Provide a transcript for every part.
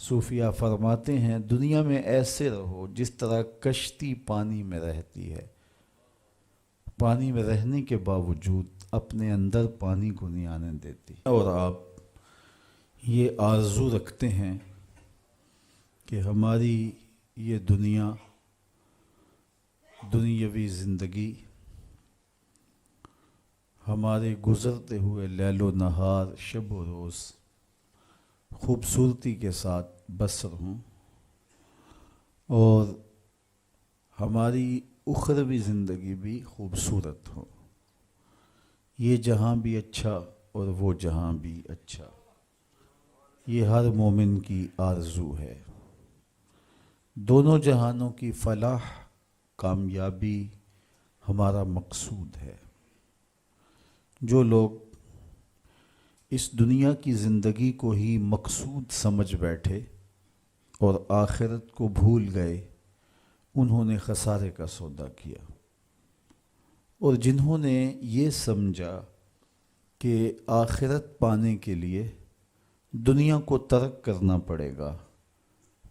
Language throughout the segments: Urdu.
صوفیہ فرماتے ہیں دنیا میں ایسے رہو جس طرح کشتی پانی میں رہتی ہے، پانی میں رہنے کے باوجود اپنے اندر پانی کو نہیں آنے دیتی، اور آپ یہ آرزو رکھتے ہیں کہ ہماری یہ دنیاوی زندگی ہمارے گزرتے ہوئے لیل و نہار شب و روز خوبصورتی کے ساتھ بسر ہوں، اور ہماری اخروی زندگی بھی خوبصورت ہو، یہ جہاں بھی اچھا اور وہ جہاں بھی اچھا، یہ ہر مومن کی آرزو ہے۔ دونوں جہانوں کی فلاح کامیابی ہمارا مقصود ہے۔ جو لوگ اس دنیا کی زندگی کو ہی مقصود سمجھ بیٹھے اور آخرت کو بھول گئے، انہوں نے خسارے کا سودا کیا، اور جنہوں نے یہ سمجھا کہ آخرت پانے کے لیے دنیا کو ترک کرنا پڑے گا،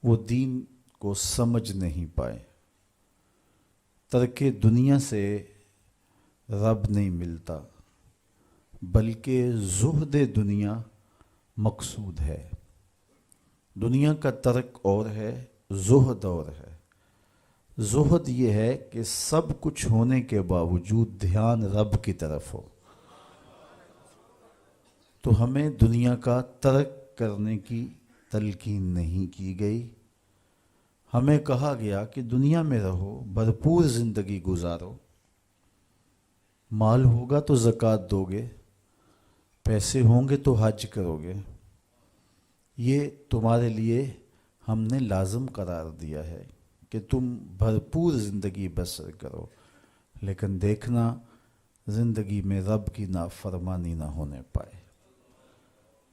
وہ دین کو سمجھ نہیں پائے۔ ترک دنیا سے رب نہیں ملتا، بلکہ زہد دنیا مقصود ہے۔ دنیا کا ترک اور ہے، زہد اور ہے۔ زہد یہ ہے کہ سب کچھ ہونے کے باوجود دھیان رب کی طرف ہو۔ تو ہمیں دنیا کا ترک کرنے کی تلقین نہیں کی گئی، ہمیں کہا گیا کہ دنیا میں رہو، بھرپور زندگی گزارو، مال ہوگا تو زکوٰۃ دو گے، پیسے ہوں گے تو حج کرو گے، یہ تمہارے لیے ہم نے لازم قرار دیا ہے کہ تم بھرپور زندگی بسر کرو، لیکن دیکھنا زندگی میں رب کی نافرمانی نہ ہونے پائے۔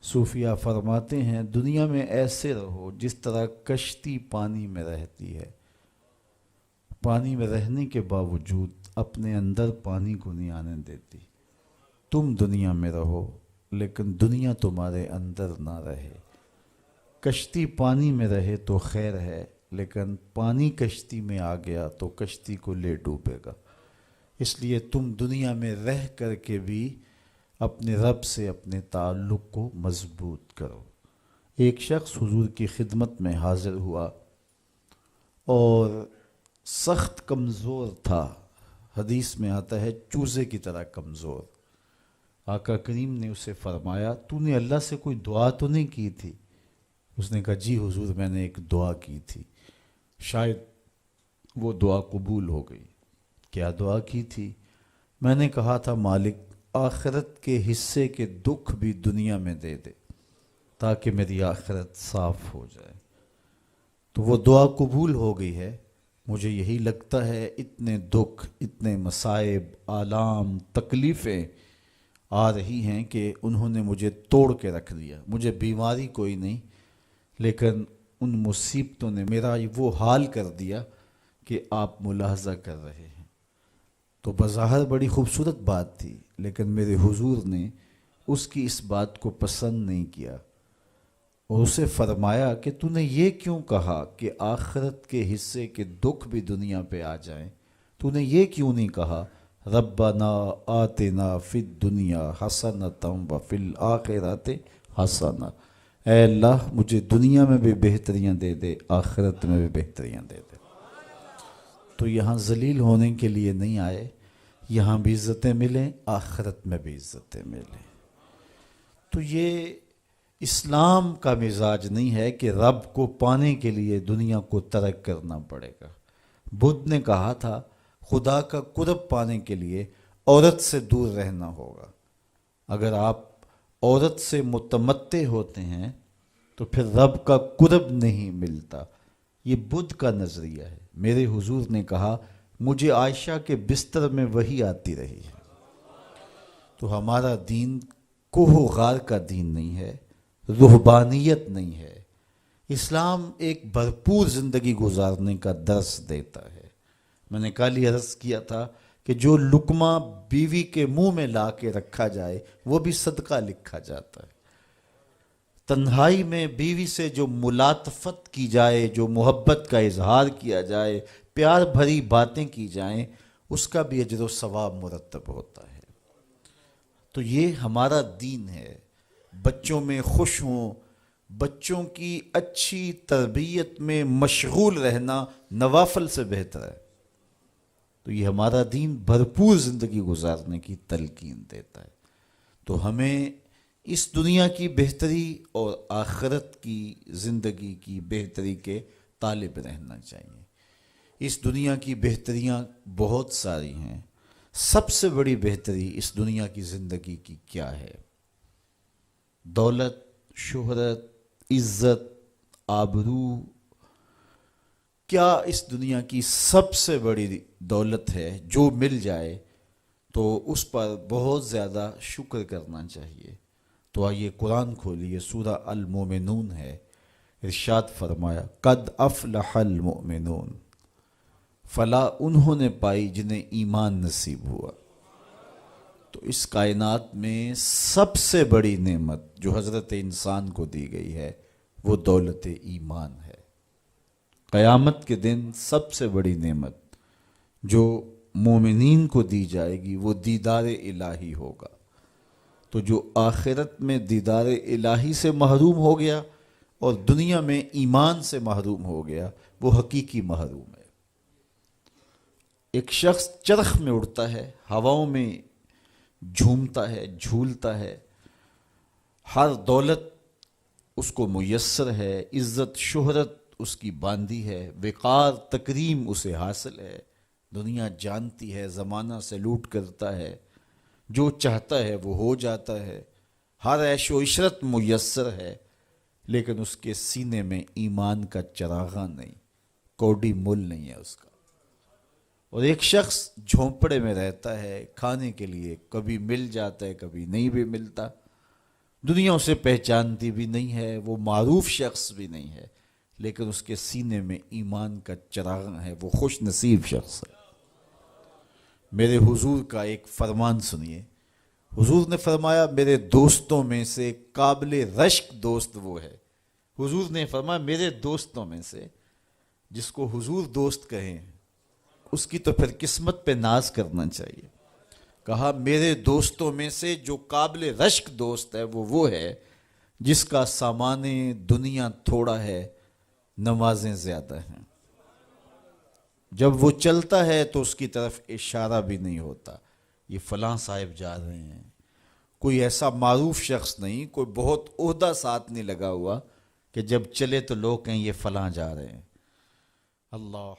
صوفیہ فرماتے ہیں دنیا میں ایسے رہو جس طرح کشتی پانی میں رہتی ہے، پانی میں رہنے کے باوجود اپنے اندر پانی کو نہیں آنے دیتی۔ تم دنیا میں رہو لیکن دنیا تمہارے اندر نہ رہے۔ کشتی پانی میں رہے تو خیر ہے، لیکن پانی کشتی میں آ گیا تو کشتی کو لے ڈوبے گا۔ اس لیے تم دنیا میں رہ کر کے بھی اپنے رب سے اپنے تعلق کو مضبوط کرو۔ ایک شخص حضور کی خدمت میں حاضر ہوا اور سخت کمزور تھا، حدیث میں آتا ہے چوزے کی طرح کمزور۔ آقا کریم نے اسے فرمایا تو نے اللہ سے کوئی دعا تو نہیں کی تھی؟ اس نے کہا جی حضور میں نے ایک دعا کی تھی، شاید وہ دعا قبول ہو گئی۔ کیا دعا کی تھی؟ میں نے کہا تھا مالک آخرت کے حصے کے دکھ بھی دنیا میں دے دے تاکہ میری آخرت صاف ہو جائے۔ تو وہ دعا قبول ہو گئی ہے۔ مجھے یہی لگتا ہے اتنے دکھ، اتنے مصائب، آلام، تکلیفیں آ رہی ہیں کہ انہوں نے مجھے توڑ کے رکھ دیا۔ مجھے بیماری کوئی نہیں، لیکن ان مصیبتوں نے میرا وہ حال کر دیا کہ آپ ملاحظہ کر رہے ہیں۔ تو بظاہر بڑی خوبصورت بات تھی، لیکن میرے حضور نے اس کی اس بات کو پسند نہیں کیا، اور اسے فرمایا کہ تو نے یہ کیوں کہا کہ آخرت کے حصے کے دکھ بھی دنیا پہ آ جائیں؟ تو نے یہ کیوں نہیں کہا ربنا آتنا فی الدنیا حسنۃ وفی الآخرۃ حسنہ؟ اے اللہ مجھے دنیا میں بھی بہتریاں دے دے، آخرت میں بھی بہتریاں دے دے۔ تو یہاں ذلیل ہونے کے لیے نہیں آئے، یہاں بھی عزتیں ملیں، آخرت میں بھی عزتیں ملیں۔ تو یہ اسلام کا مزاج نہیں ہے کہ رب کو پانے کے لیے دنیا کو ترک کرنا پڑے گا۔ بدھ نے کہا تھا خدا کا قرب پانے کے لیے عورت سے دور رہنا ہوگا۔ اگر آپ عورت سے متمتع ہوتے ہیں تو پھر رب کا قرب نہیں ملتا۔ یہ بدھ کا نظریہ ہے۔ میرے حضور نے کہا مجھے عائشہ کے بستر میں وحی آتی رہی ہے۔ تو ہمارا دین کوہ و غار کا دین نہیں ہے، رہبانیت نہیں ہے۔ اسلام ایک بھرپور زندگی گزارنے کا درس دیتا ہے۔ میں نے کل ہی عرض کیا تھا کہ جو لقمہ بیوی کے منہ میں لا کے رکھا جائے وہ بھی صدقہ لکھا جاتا ہے۔ تنہائی میں بیوی سے جو ملاطفت کی جائے، جو محبت کا اظہار کیا جائے، پیار بھری باتیں کی جائیں، اس کا بھی اجر و ثواب مرتب ہوتا ہے۔ تو یہ ہمارا دین ہے۔ بچوں میں خوش ہوں، بچوں کی اچھی تربیت میں مشغول رہنا نوافل سے بہتر ہے۔ تو یہ ہمارا دین بھرپور زندگی گزارنے کی تلقین دیتا ہے۔ تو ہمیں اس دنیا کی بہتری اور آخرت کی زندگی کی بہتری کے طالب رہنا چاہیے۔ اس دنیا کی بہتریاں بہت ساری ہیں۔ سب سے بڑی بہتری اس دنیا کی زندگی کی کیا ہے؟ دولت، شہرت، عزت، آبرو، کیا اس دنیا کی سب سے بڑی دولت ہے؟ جو مل جائے تو اس پر بہت زیادہ شکر کرنا چاہیے۔ تو آئیے قرآن کھولیے، سورہ المومنون ہے، ارشاد فرمایا قد افلح المؤمنون، فلاح انہوں نے پائی جنہیں ایمان نصیب ہوا۔ تو اس کائنات میں سب سے بڑی نعمت جو حضرت انسان کو دی گئی ہے وہ دولت ایمان ہے۔ قیامت کے دن سب سے بڑی نعمت جو مومنین کو دی جائے گی وہ دیدار الہی ہوگا۔ تو جو آخرت میں دیدار الہی سے محروم ہو گیا اور دنیا میں ایمان سے محروم ہو گیا، وہ حقیقی محروم ہے۔ ایک شخص چرخ میں اڑتا ہے، ہواؤں میں جھومتا ہے، جھولتا ہے، ہر دولت اس کو میسر ہے، عزت شہرت اس کی باندھی ہے، وقار تکریم اسے حاصل ہے، دنیا جانتی ہے، زمانہ سلوٹ کرتا ہے، جو چاہتا ہے وہ ہو جاتا ہے، ہر عیش و عشرت میسر ہے، لیکن اس کے سینے میں ایمان کا چراغاں نہیں، کوڈی مول نہیں ہے اس کا۔ اور ایک شخص جھونپڑے میں رہتا ہے، کھانے کے لیے کبھی مل جاتا ہے، کبھی نہیں بھی ملتا، دنیا اسے پہچانتی بھی نہیں ہے، وہ معروف شخص بھی نہیں ہے، لیکن اس کے سینے میں ایمان کا چراغاں ہے، وہ خوش نصیب شخص ہے۔ میرے حضور کا ایک فرمان سنیے، حضور نے فرمایا میرے دوستوں میں سے قابل رشک دوست وہ ہے۔ حضور نے فرمایا میرے دوستوں میں سے، جس کو حضور دوست کہیں اس کی تو پھر قسمت پہ ناز کرنا چاہیے۔ کہا میرے دوستوں میں سے جو قابل رشک دوست ہے وہ ہے جس کا سامان دنیا تھوڑا ہے، نمازیں زیادہ ہیں۔ جب وہ چلتا ہے تو اس کی طرف اشارہ بھی نہیں ہوتا، یہ فلاں صاحب جا رہے ہیں، کوئی ایسا معروف شخص نہیں، کوئی بہت عہدہ ساتھ نہیں لگا ہوا کہ جب چلے تو لوگ کہیں یہ فلاں جا رہے ہیں۔ اللہ